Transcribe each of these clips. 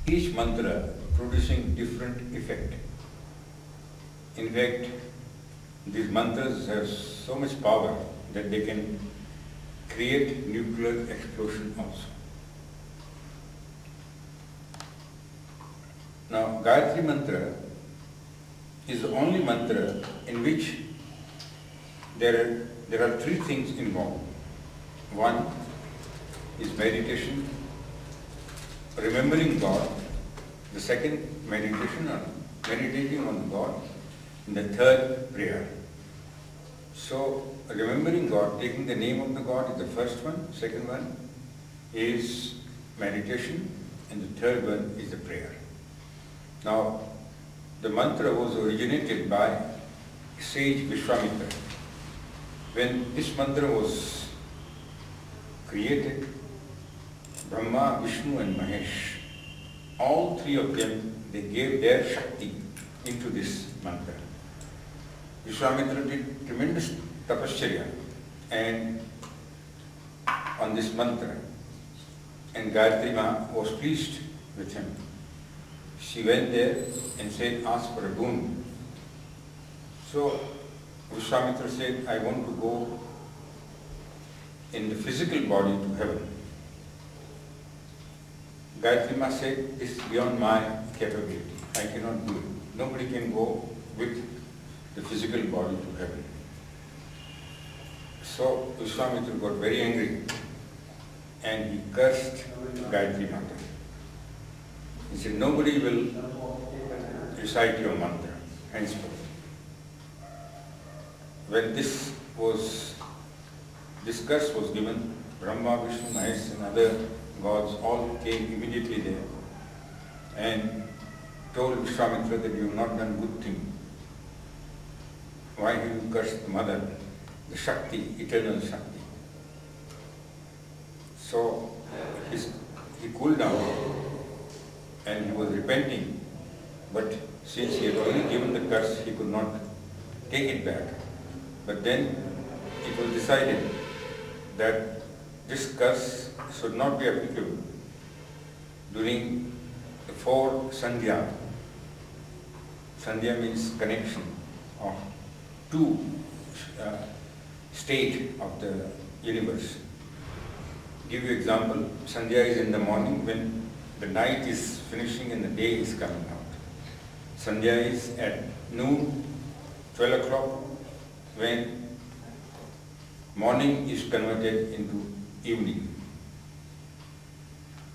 each mantra producing different effect. In fact, these mantras have so much power that they can create nuclear explosion also. Now, Gayatri Mantra is the only mantra in which there are three things involved. One is meditation, remembering God. The second, meditation on meditating on God. And the third, prayer. So, remembering God, taking the name of the God is the first one. Second one is meditation, and the third one is the prayer. Now, the mantra was originated by sage Vishwamitra. When this mantra was created, Brahma, Vishnu and Mahesh, all three of them, they gave their Shakti into this mantra. Vishwamitra did tremendous tapasya and on this mantra, and Gayatri Ma was pleased with him. She went there and said, ask for a boon. So Vishwamitra said, I want to go in the physical body to heaven. Gayatri Ma said, this is beyond my capability. I cannot do it. Nobody can go with the physical body to heaven. So Vishwamitra got very angry and he cursed Gayatri Mata. He said, nobody will recite your mantra henceforth. When this curse was given, Brahma, Vishnu, Mahesh and other gods all came immediately there and told Vishwamitra that you have not done good thing. Why have you cursed the mother, the Shakti, eternal Shakti? So he cooled down and he was repenting, but since he had already given the curse, he could not take it back. But then it was decided that this curse should not be applicable during the 4 Sandhya. Sandhya means connection of two state of the universe. Give you example, Sandhya is in the morning when the night is finishing and the day is coming out. Sandhya is at noon, 12 o'clock, when morning is converted into evening.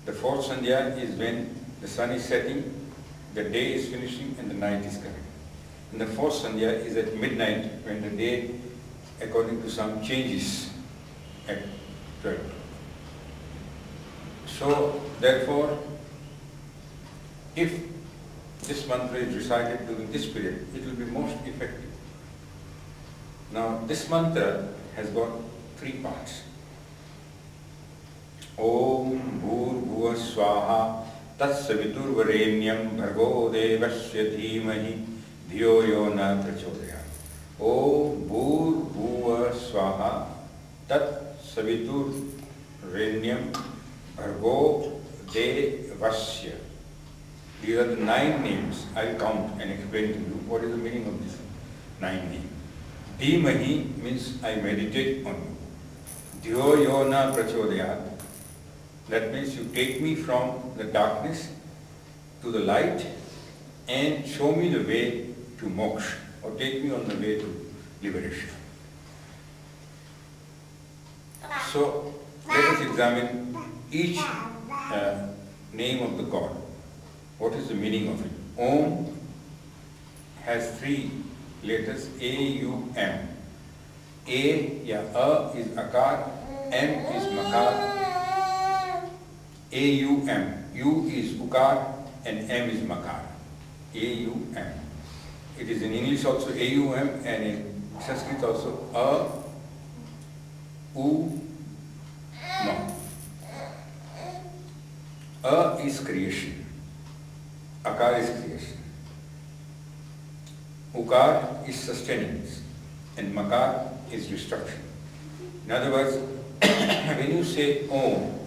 The 4th Sandhya is when the sun is setting, the day is finishing and the night is coming. And the 4th Sandhya is at midnight when the day, according to some, changes at 12. So, therefore, if this mantra is recited during this period, it will be most effective. Now, this mantra has got 3 parts. Om Bhur Bhuva Swaha Tat Savitur Varenyam Bhargo Devasya Dhimahi Dhiyo Yo Na Prachodayat. Om Bhur Bhuva Swaha Tat Savitur Varenyam Bhargo Devasya. These are the 9 names. I'll count and explain to you what is the meaning of this 9 names. Dhimahi means I meditate on you. Dhiyo Yo Na Prachodayat. That means you take me from the darkness to the light and show me the way to moksha, or take me on the way to liberation. So let us examine each name of the God. What is the meaning of it? Om has 3 letters, A-U-M. A is Akar, M is Makar. A-U-M. U is Ukar and M is Makar. A-U-M. It is in English also A-U-M and in Sanskrit also A-U-M. A is creation. Akar is creation. Ukar is sustenance and Makar is destruction. In other words, when you say Om,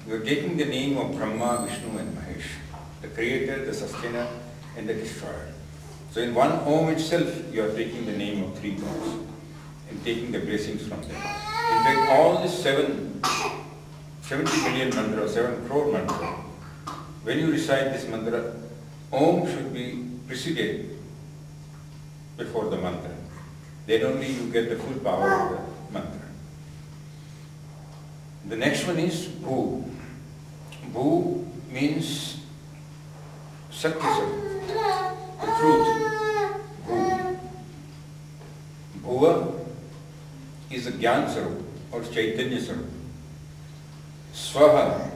you are taking the name of Brahma, Vishnu and Mahesh the creator, the sustainer, and the destroyer. So in one Om itself, you are taking the name of three gods and taking the blessings from them. In fact, all these 70 million mantra, 7 crore mantra, when you recite this mantra, Om should be preceded before the mantra. Then only you get the full power of the mantra. The next one is Bhu. Bhu means Satyasam, the truth. Bhu. Bhuva is a Gyan Sarup or Chaitanya Sarup. Swaha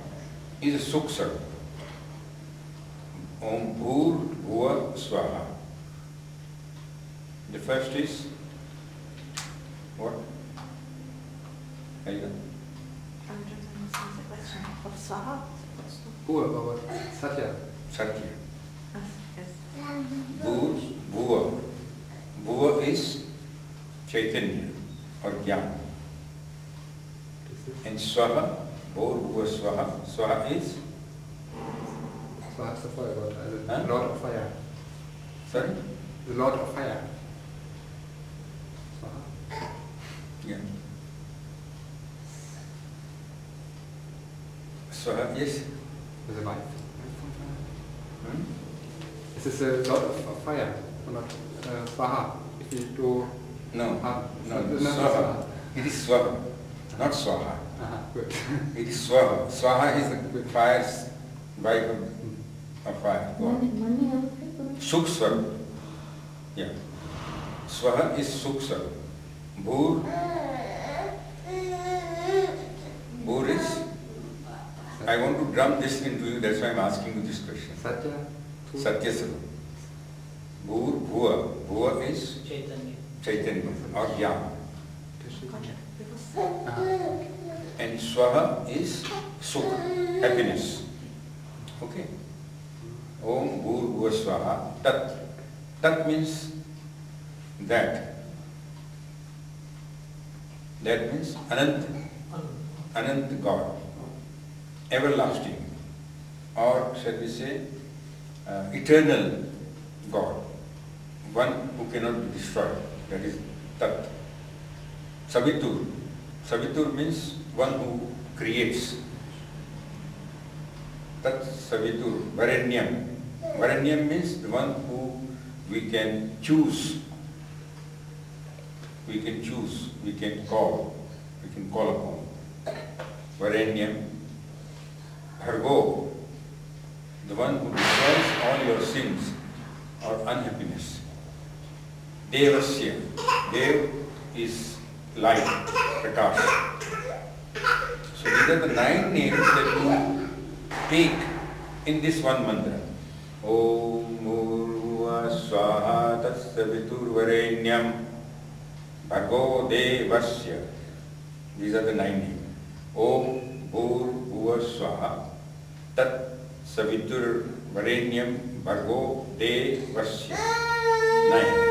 is a Sukh Sarup. Om Bhur Bhuva Swaha. The first is what? Aida? I'm trying to understand the question of Swaha. Bhuva, Satya. Satya. Yes. Bhur Bhuva. Bhuva is Chaitanya or Gyan. And Swaha, Bhur Bhuva Swaha. Swaha is? Swaha is the fire god, the Huh? Lord of Fire. Sorry? The Lord of Fire. Swaha. Yeah. Swaha, yes? There's a wife. Hmm? This is the Lord of Fire, or not Swaha. If you do... No, no, Swaha. It is Swaha, not Swaha. Good. It is Swaha. Swaha is the fire's wife of fire. Sukh Swarup. Yeah. Swaha is Sukh Swarup. Bhur. Bhur is... I want to drum this into you, that's why I am asking you this question. Satya. Satya Sarup. Bhur, Bhuva. Bhuva is Chaitanya or Gyan. And Swaha is Sukh, happiness. Okay. Om Bhur Bhuva Swaha. Tat. Tat means that. That means Anant. Anant God. Everlasting. Or shall we say, eternal God. One who cannot be destroyed. That is Tat. Savitur. Savitur means one who creates. Tat Savitur. Varenyam. Varenyam means the one who we can choose. We can choose. We can call. We can call upon. Varenyam. Bhargo. The one who destroys all your sins or unhappiness. Devasya. Dev is light, prakash. So these are the 9 names that you take in this one mantra. Om Murva Swaha Tatsavitur Varenyam Bhargo Devasya. These are the 9 names. Om Bhur Bhuva Swaha Tat Savitur Varenyam Bhargo Devasya. 9.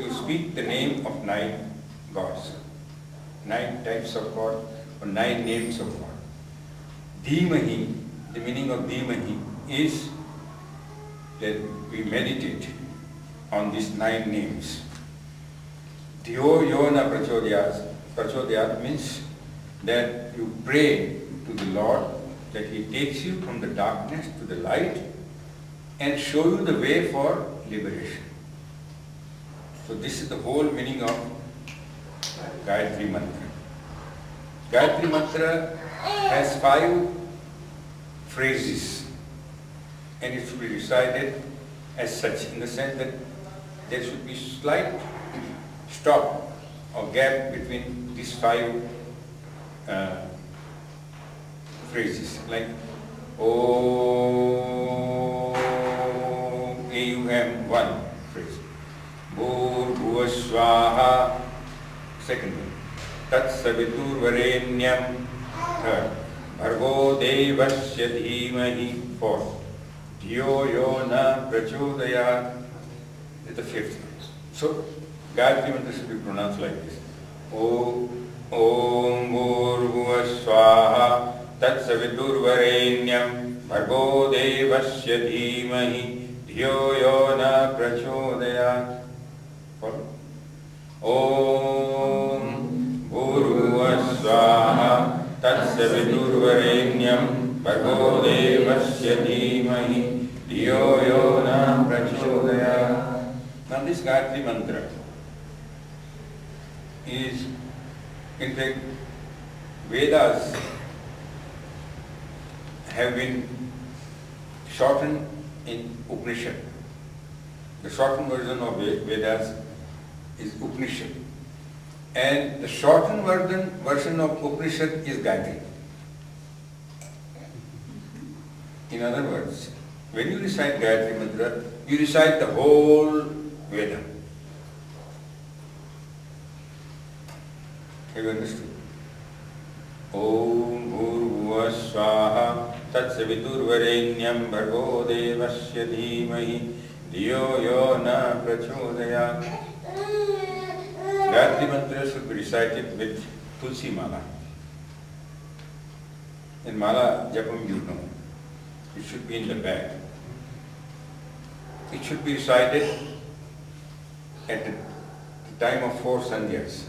You speak the name of 9 gods. 9 types of God or 9 names of God. Dhimahi, the meaning of Dhimahi is that we meditate on these 9 names. Dhyo Yona Prachodhyat. Prachodhyat means that you pray to the Lord that He takes you from the darkness to the light and show you the way for liberation. So this is the whole meaning of Gayatri Mantra. Gayatri Mantra has 5 phrases and it should be recited as such, in the sense that there should be slight stop or gap between these 5 phrases, like Om, A-U-M, 1 phrase. Bhur Bhuva Swaha, second one. Tat Savitur Varenyam, third. Bhargo Devasya Dhimahi, fourth. Dhyo Yona Prachodayat, is the 5th one. So Gayatri Mantra should be pronounced like this. Om Bhur Bhuva Swaha Tat Savitur Varenyam Bhargo devasya dhimahi dhiyo yo na prachodayat. Follow? Om Bhurvasvaha Tatsya Vidurvarenyam Bhargo devasya dhimahi dhiyo yo na prachodayat. Now this Gayatri mantra is, in fact, Vedas have been shortened in Upanishad. The shortened version of Vedas is Upanishad. And the shortened version of Upanishad is Gayatri. In other words, when you recite Gayatri mantra, you recite the whole Veda. Have you understood? Om Bhurvuvah Swaha Tatsaviturvarenyam Bhargo Devasya Dhimahi Dhiyo Yo Na Prachodayat. Gayatri mantra should be recited with Tulsi Mala. In Mala Japam, you know, it should be in the bag. It should be recited at the time of 4 sandhyas.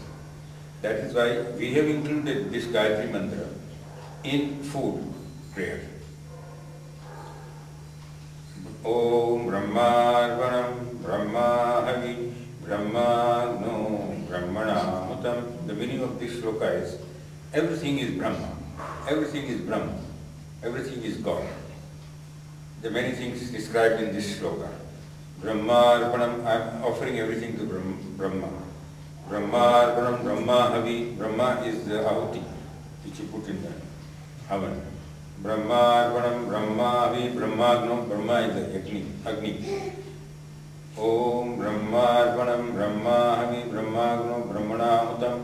That is why we have included this Gayatri mantra in food prayer. Om Brahmarvanam Brahma Havi Brahma No Brahmana Mutam. The meaning of this shloka is everything is Brahma, everything is Brahma, everything is God. There are many things described in this shloka. Brahmarvanam, I am offering everything to Brahma. Brahmarvanam Brahma Havi, Brahma is the ahuti which you put in the oven. Brahmarvanam Brahma Havi, Brahmagno, Brahma is the Agni. Om Brahmarvanam Brahma Havi, Brahmagno, Brahmanahutam,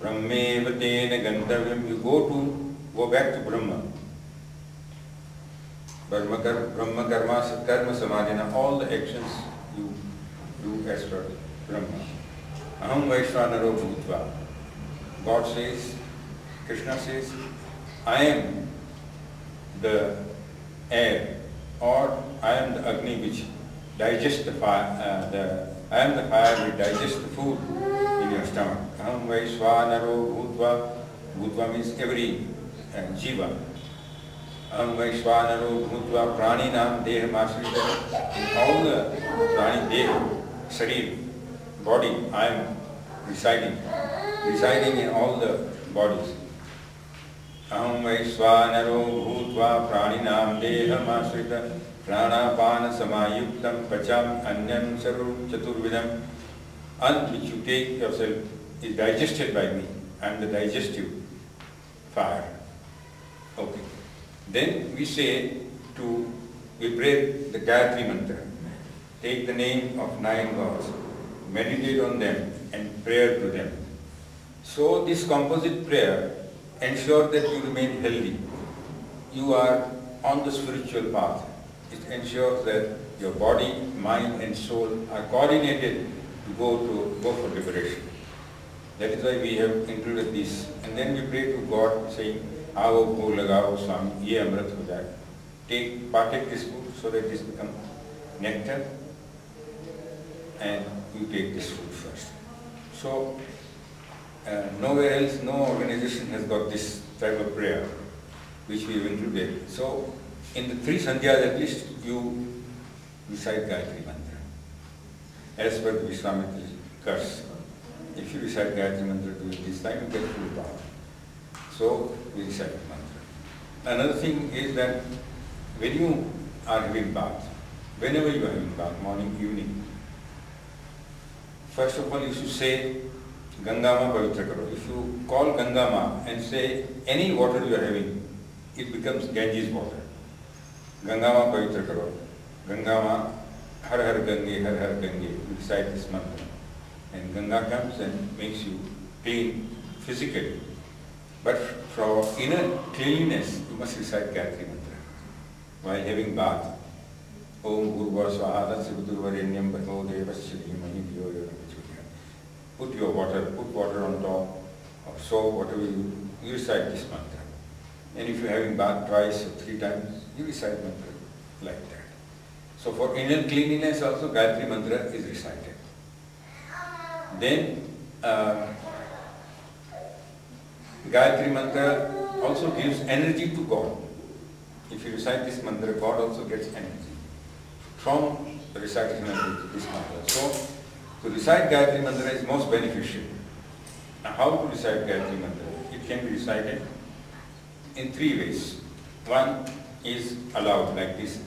Brahmeva Tena Gantavyam. You go back to Brahma. Brahma Karma Karma Samadhina, all the actions you do as per Brahma. Aham Vaishvanaro Bhutva. God says, Krishna says, I am the air, or I am the Agni which digests the fire, I am the fire which digests the food in your stomach. Aham Vaishvanaro Bhutva. Bhutva means every jiva. Aham Vaishvanaro Bhutva Praninam Deha Masrita. In all the Prani Deha, Sharir, body, I am residing in all the bodies. Aham Vaishvanaro Bhutva Praninam Deha Masrita Pranapana Samayuktam Pacham Anyam Saru Chaturvidam. Ann which you take yourself is digested by me. I am the digestive fire. Okay. Then we pray the Gayatri mantra. Take the name of 9 gods, meditate on them and pray to them. So this composite prayer ensures that you remain healthy. You are on the spiritual path. It ensures that your body, mind and soul are coordinated to go for liberation. That is why we have included this. And then we pray to God saying, Aavo bhog lagao Swami, ye amrit ho jaye. Partake this food so that this becomes nectar, and you take this food first. So nowhere else, no organization has got this type of prayer which we have included. So in the 3 sandhyas at least you recite Gayatri mantra as per the Vishwamitra's curse. If you recite Gayatri mantra during this time, you get full power. So we recite the mantra. Another thing is that when you are having bath, whenever you are having bath, morning, evening, first of all you should say Gangama Pavitra Karo. If you call Gangama and say any water you are having, it becomes Ganges water. Gangama Pavitra Karo. Gangama Har Har Gange, Har Har Gange. You recite this mantra. And Ganga comes and makes you clean physically. But for inner cleanliness, you must recite Gayatri mantra while having bath. Om Bhurva Swaha Tatsya Bhargo Devasya Dhimahi Dhiyo Yo Na Prachodayat. Put water on top of soap, whatever you recite this mantra. And if you're having bath twice or 3 times, you recite mantra like that. So for inner cleanliness also Gayatri mantra is recited. Then Gayatri mantra also gives energy to God. If you recite this mantra, God also gets energy from the recitation of this mantra. So to recite Gayatri mantra is most beneficial. Now how to recite Gayatri mantra? It can be recited in 3 ways. One is aloud like this.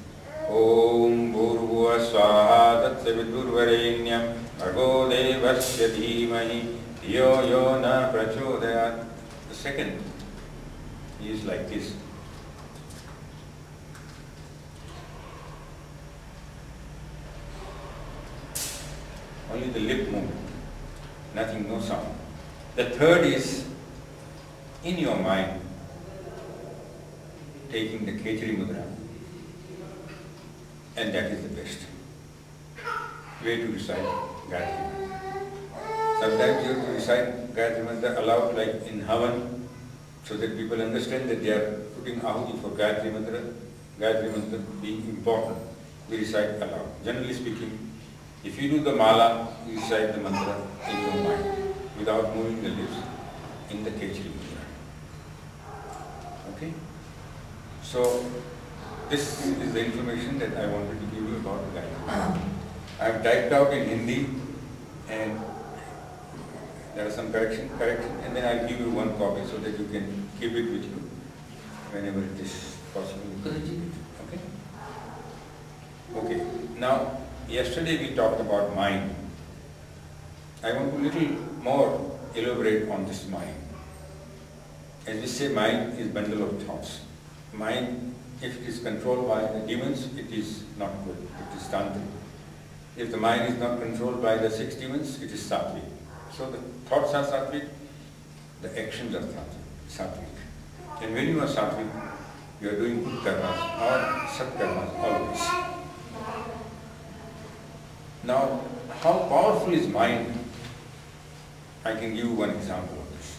Om Bhurvua Swaha Tatsya Vidurvarenyam Bhargo Devasya Dhimahi Dhiyo Yo Na Prachodayat. The second is like this. Only the lip movement, nothing, no sound. The third is in your mind, taking the Khechari Mudra, and that is the best way to recite Gayatri Mantra. Sometimes you have to recite Gayatri Mantra aloud like in Havan, so that people understand that they are putting ahuti for Gayatri Mantra being important. We recite aloud. Generally speaking, if you do the mala, you recite the mantra in your mind without moving the lips in the Khechari Mudra. Okay? So, this is the information that I wanted to give you about the Gayatri Mantra. I have typed out in Hindi and there are some correction, and then I'll give you one copy so that you can keep it with you whenever it is possible. Okay? Okay. Now, yesterday we talked about mind. I want to little more elaborate on this mind. As we say, mind is bundle of thoughts. Mind, if it is controlled by the demons, it is not good. It is tantric. If the mind is not controlled by the 6 demons, it is sattvic. So the thoughts are sattvic, the actions are sattvic. And when you are sattvic, you are doing good karmas or sat karmas always. Now, how powerful is mind? I can give you one example of this.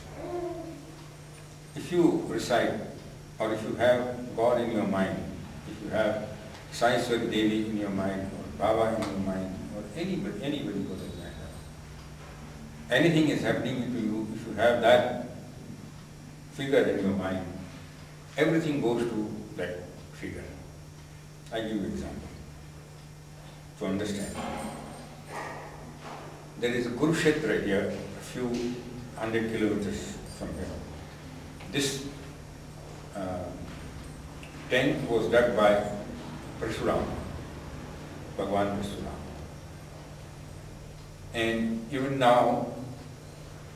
If you recite, or if you have God in your mind, if you have Sai Swari Devi in your mind, or Baba in your mind, or anybody for that matter, anything is happening to you, if you have that figure in your mind, everything goes to that figure. I give you an example to understand. There is a Kurukshetra here, a few 100 kilometers from here. This tent was dug by Parshuram, Bhagwan Parshuram. And even now,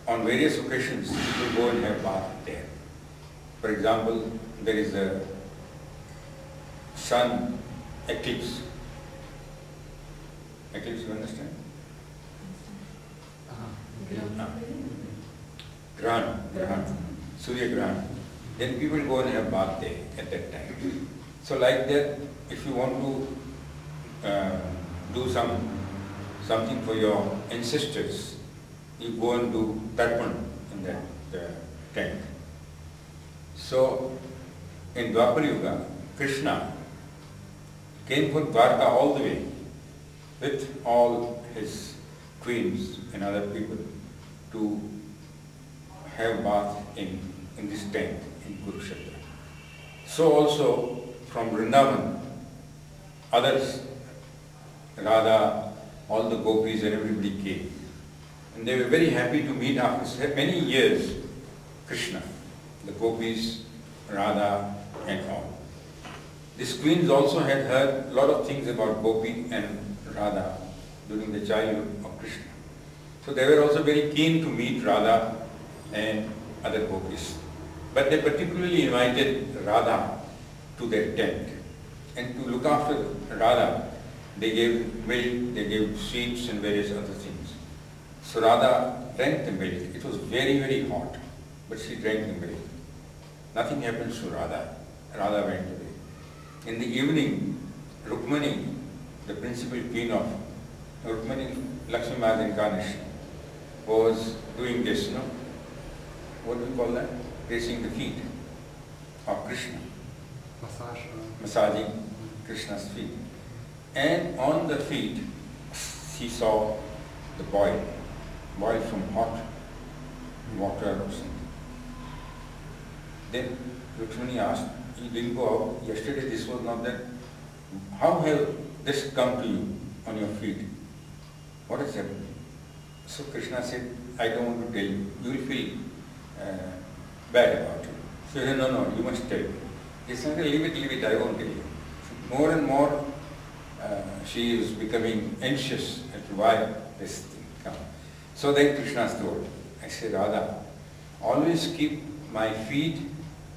on various occasions, people go and have bath there. For example, there is a sun eclipse. Eclipse, you understand? Grahan, Surya Grahan. Then people go and have bath there at that time. So like that, if you want to do something for your ancestors, you go and do tarpan in that tent. So in Dwapar Yuga, Krishna came from Dwarka all the way with all his queens and other people to have bath in this tent in Kurukshetra. So also from Vrindavan, others, Radha, all the gopis and everybody came. And they were very happy to meet after many years Krishna, the gopis, Radha and all. These queens also had heard a lot of things about Gopi and Radha during the childhood of Krishna. So they were also very keen to meet Radha and other gopis. But they particularly invited Radha to their tent. And to look after Radha, they gave milk, they gave sweets and various other things. So Radha drank the milk. It was very, very hot, but she drank the milk. Nothing happens to Radha. Radha went away. In the evening, Rukmani, the principal queen of Rukmani, Lakshmi Ma's incarnation, was doing this, what do we call that? Tracing the feet of Krishna, Massage. massaging Krishna's feet. And on the feet, she saw the boil from hot water or something. Then Rukmini asked, "You didn't go out yesterday, this was not that. How have this come to you on your feet? What has happened?" So Krishna said, "I don't want to tell you. You will feel bad about it." She said, "No, you must tell me." He said, leave it, I won't tell you." More and more she is becoming anxious as to why this thing comes. So then Krishna told, I said, "Radha, always keep my feet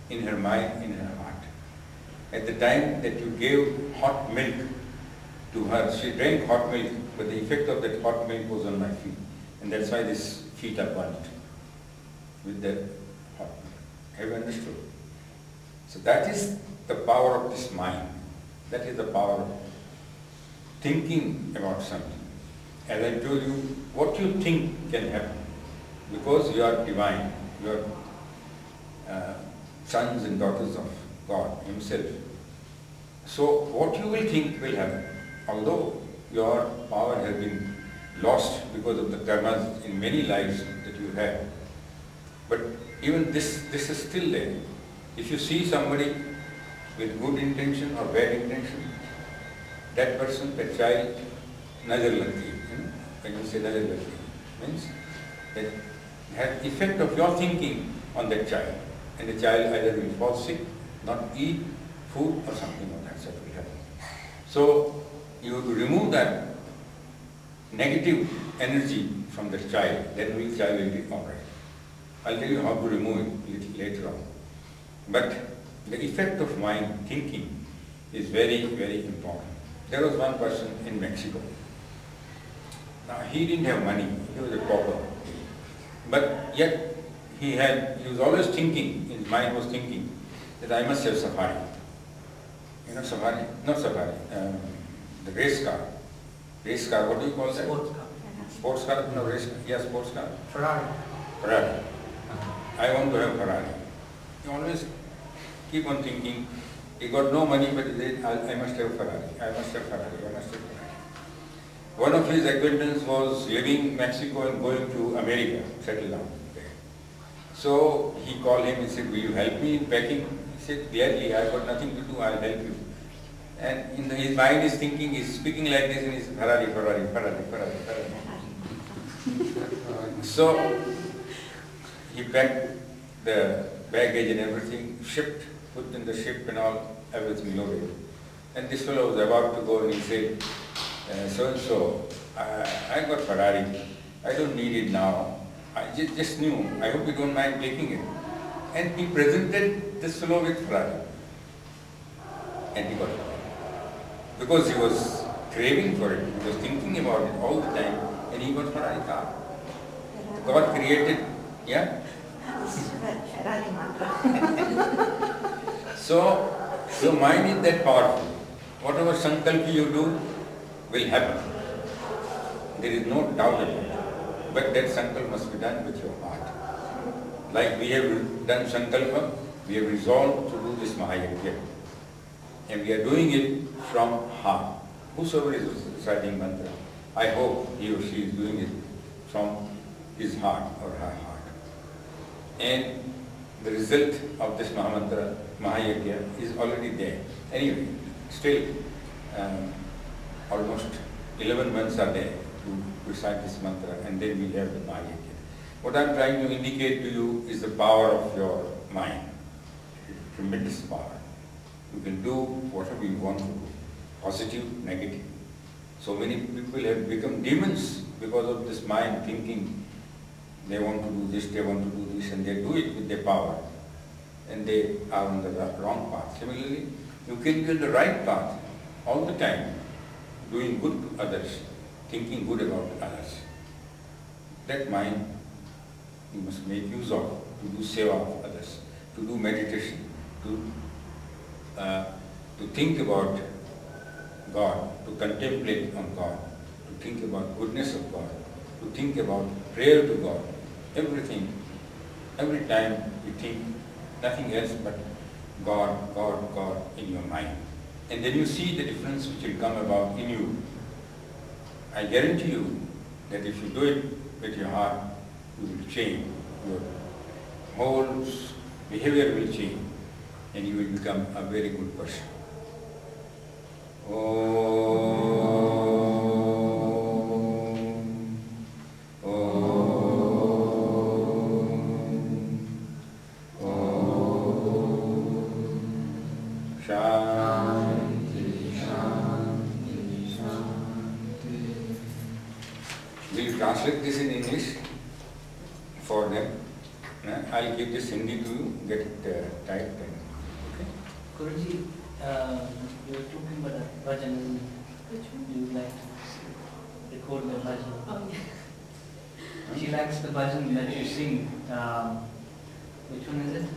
in her mind, in her heart. At the time that you gave hot milk to her, she drank hot milk, but the effect of that hot milk was on my feet. And that's why these feet are burnt with the hot milk." Have you understood? So that is the power of this mind. That is the power of thinking about something. As I told you, what you think can happen. Because you are divine, you are sons and daughters of God Himself. So what you will think will happen. Although your power has been lost because of the karmas in many lives that you had, but even this is still there. If you see somebody with good intention or bad intention, that person, that child, nazar lagti. When you say nazar lagti, means that has effect of your thinking on that child, and the child either will fall sick, not eat food or something of that sort will happen. So you have to remove that negative energy from the child, then the child will be all right. I'll tell you how to remove it later on. But the effect of mind thinking is very, very important. There was one person in Mexico. Now he didn't have money, he was a pauper. But yet he was always thinking, his mind was thinking that I must have safari. You know safari? Not safari, the race car. Race car, what do you call that? Sports car. Sports car? No, race car. Yeah, sports car. Ferrari. Ferrari. I want to have Ferrari. He always keep on thinking, he got no money, but he said, I must have Ferrari, I must have Ferrari, I must have Ferrari. One of his acquaintances was leaving Mexico and going to America, settle down there. So he called him and said, "Will you help me in packing?" He said, "Clearly, I've got nothing to do, I'll help you." And in his mind is thinking, he's speaking like this, and he's Ferrari, Ferrari, Ferrari, Ferrari, Ferrari. So he packed the baggage and everything, shipped, put in the ship and all, everything loaded. And this fellow was about to go and he said, "So-and-so, I got Ferrari, I don't need it now. I just knew, I hope you don't mind taking it." And he presented this fellow with Ferrari. And he got it. Because he was craving for it, he was thinking about it all the time, and he got Ferrari car. God created, yeah? Ferrari mantra. So, your mind is that powerful. Whatever sankalpa you do will happen. There is no doubt about it. But that sankalpa must be done with your heart. Like we have done sankalpa, we have resolved to do this Mahayagya. And we are doing it from heart. Whosoever is reciting mantra, I hope he or she is doing it from his heart or her heart. And the result of this Mahamantra, Mahayagya, is already there. Anyway, still almost 11 months are there to recite this mantra, and then we have the Mahayagya. What I am trying to indicate to you is the power of your mind. Tremendous power. You can do whatever you want to do, positive, negative. So many people have become demons because of this mind thinking they want to do this, they want to do this, and they do it with their power. And they are on the wrong path. Similarly, you can be on the right path all the time, doing good to others, thinking good about others. That mind you must make use of to do seva of others, to do meditation, to think about God, to contemplate on God, to think about goodness of God, to think about prayer to God. Everything, every time we think nothing else but God, God, God in your mind. And then you see the difference which will come about in you. I guarantee you that if you do it with your heart, you will change. Your whole behavior will change and you will become a very good person. We'll translate this in English for them. I'll give this Hindi to you, get it typed. Okay? Guruji, you were talking about a bhajan. Which one do you like to record the bhajan? Oh, yeah. She likes the bhajan that you sing. Which one is it?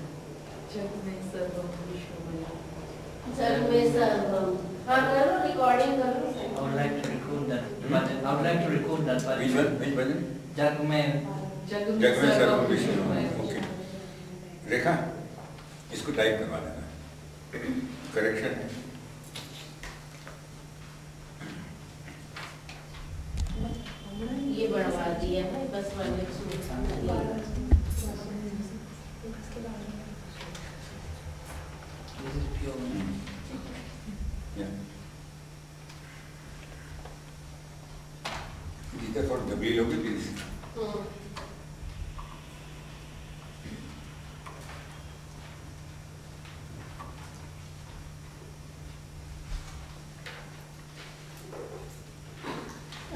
Recording. I would like to record that bhajan. I would like to record that bhajan. Which one? Which bhajan? Jag mein. जग में सर्वम Vishnu. Okay. रेखा, इसको type करवा देना। Correction है। ये बढ़वा दिया है बस वाले This is pure. Yeah. These are for double लोगे please.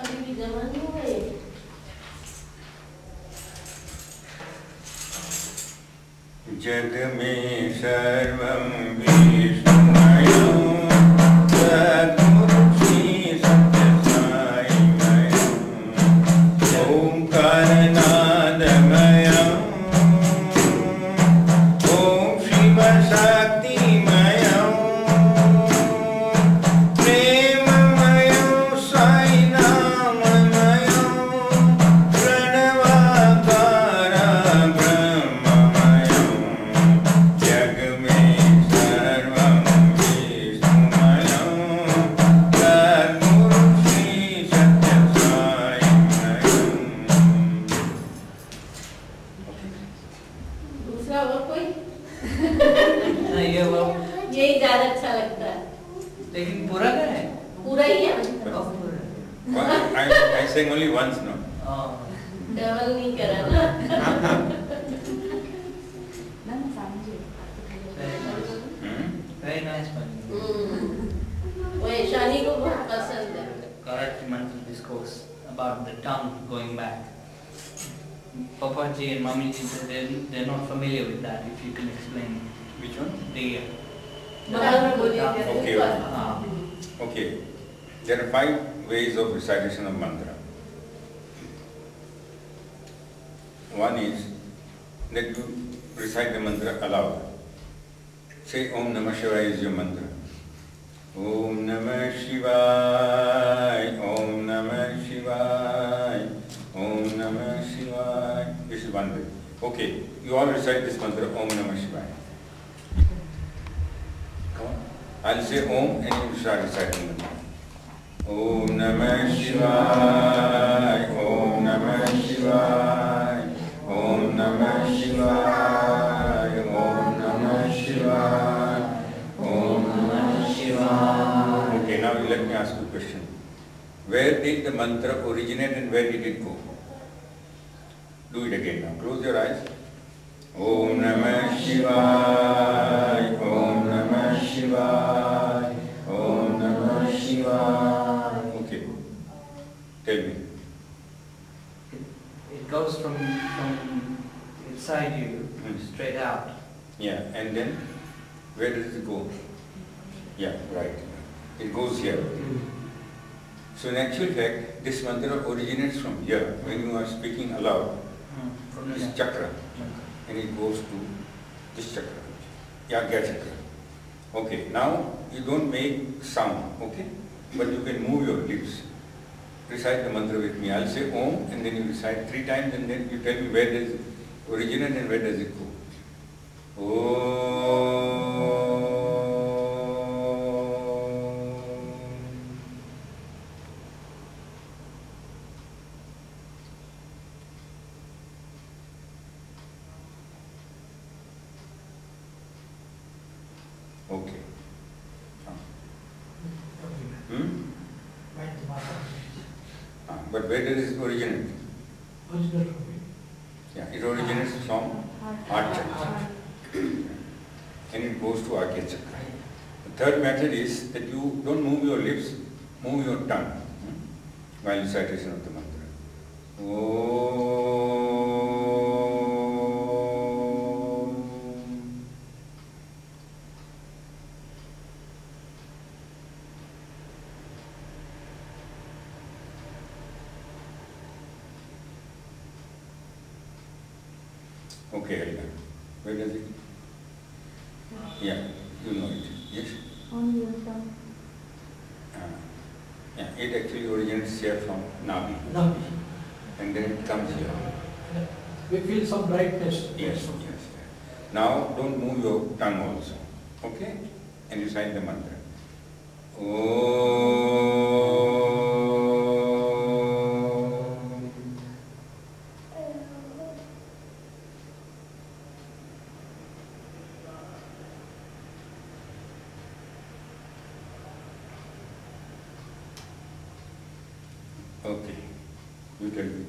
अभी भी जमा नहीं हुए जग में सर्वं विष्णुमयं सद्गुरु श्री सत्य साई मयं ओंकारनादमयं ओम शिव शक्तिमयं प्रेममयं साई नाममयं प्रणवाकार ब्रह्ममयं जग में सर्वं विष्णुमयं सद्गुरु श्री सत्य साई मयं। दूसरा और कोई नहीं ये वो यही ज्यादा अच्छा लगता है लेकिन पूरा का है। पूरा ही है I sang only once now. Double नहीं करा ना Very nice bhajan. वो ईशानी को बहुत पसंद है Correct mental discourse about the tongue going back. Papaji and Mamiji, they're not familiar with that. If you can explain Which one? the Okay. Okay. There are 5 ways of recitation of mantra. One is that you recite the mantra aloud. Say Om Namah Shivaya is your mantra. Om Namah Shivaya, Om Namah Shivaya, Om Namah Shivaya. This is one way. Okay, you all recite this mantra Om Namah Shivaya. Come on. I'll say Om and you start reciting the mantra. Om Namah Shivaya, Om Namah Shivaya, Om Namah Shivaya, Om Namah Shivaya, Om Namah Shivaya. Okay, now let me ask you a question. Where did the mantra originate and where did it go? Do it again now. Close your eyes. Om Namah Shivaya, Om Namah Shivaya, Om Namah Shivaya. Okay. Tell me. it goes from inside you straight out. Yeah, and then where does it go? Yeah, right. It goes here. So in actual fact, this mantra originates from here when you are speaking aloud, From this the chakra, and it goes to this chakra, Yagya chakra. Okay, now you don't make sound, okay? But you can move your lips. Recite the mantra with me. I'll say Om and then you recite 3 times and then you tell me where does it originate and where does it go. Om. Okay. Hmm? But where does it originate? Yeah, it originates from heart chakra. And it goes to Agya chakra. The third method is that you don't move your lips, move your tongue while recitation of the mantra. Om. Okay, Helga. Where does it? Yeah, you know it. Yes? On your tongue. Yeah, it actually originates here from Nabi. And then it comes here. We feel some brightness. Yes. Now don't move your tongue also. Okay? And recite the mantra. Om. Okay. You can.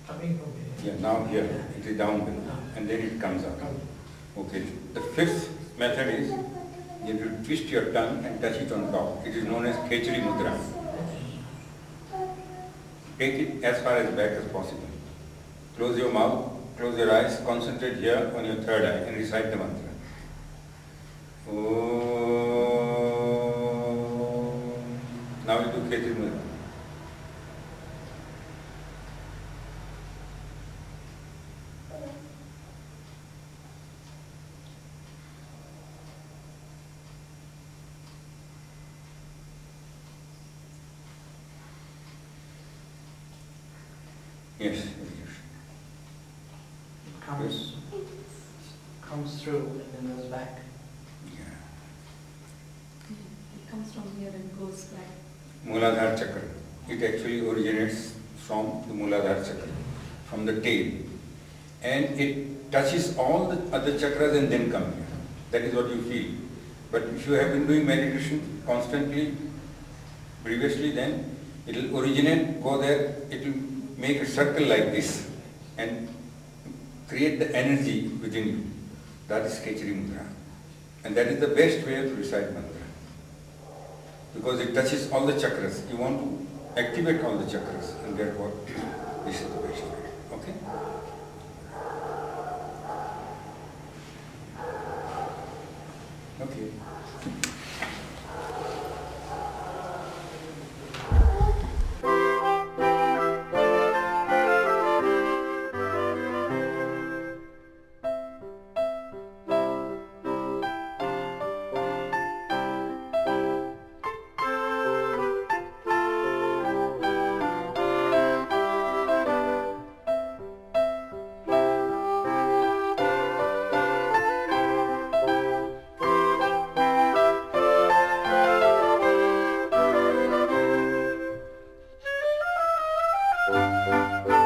Coming from here. Yeah, now here. It is down below. And then it comes up. Okay. The fifth method is you twist your tongue and touch it on top. It is known as Khechari Mudra. Take it as far as back as possible. Close your mouth, close your eyes, concentrate here on your third eye and recite the mantra. Om. Now you do Khechari Mudra. Yes. It comes through and then goes back. Yeah. It comes from here and goes back. Muladhara chakra. It actually originates from the Muladhara chakra, from the tail. And it touches all the other chakras and then comes here. That is what you feel. But if you have been doing meditation constantly, previously, then it will originate, go there, it will make a circle like this and create the energy within you. That is Khechari Mudra. And that is the best way to recite mantra. Because it touches all the chakras. You want to activate all the chakras, and therefore this is the best way. Okay? Okay. Thank you.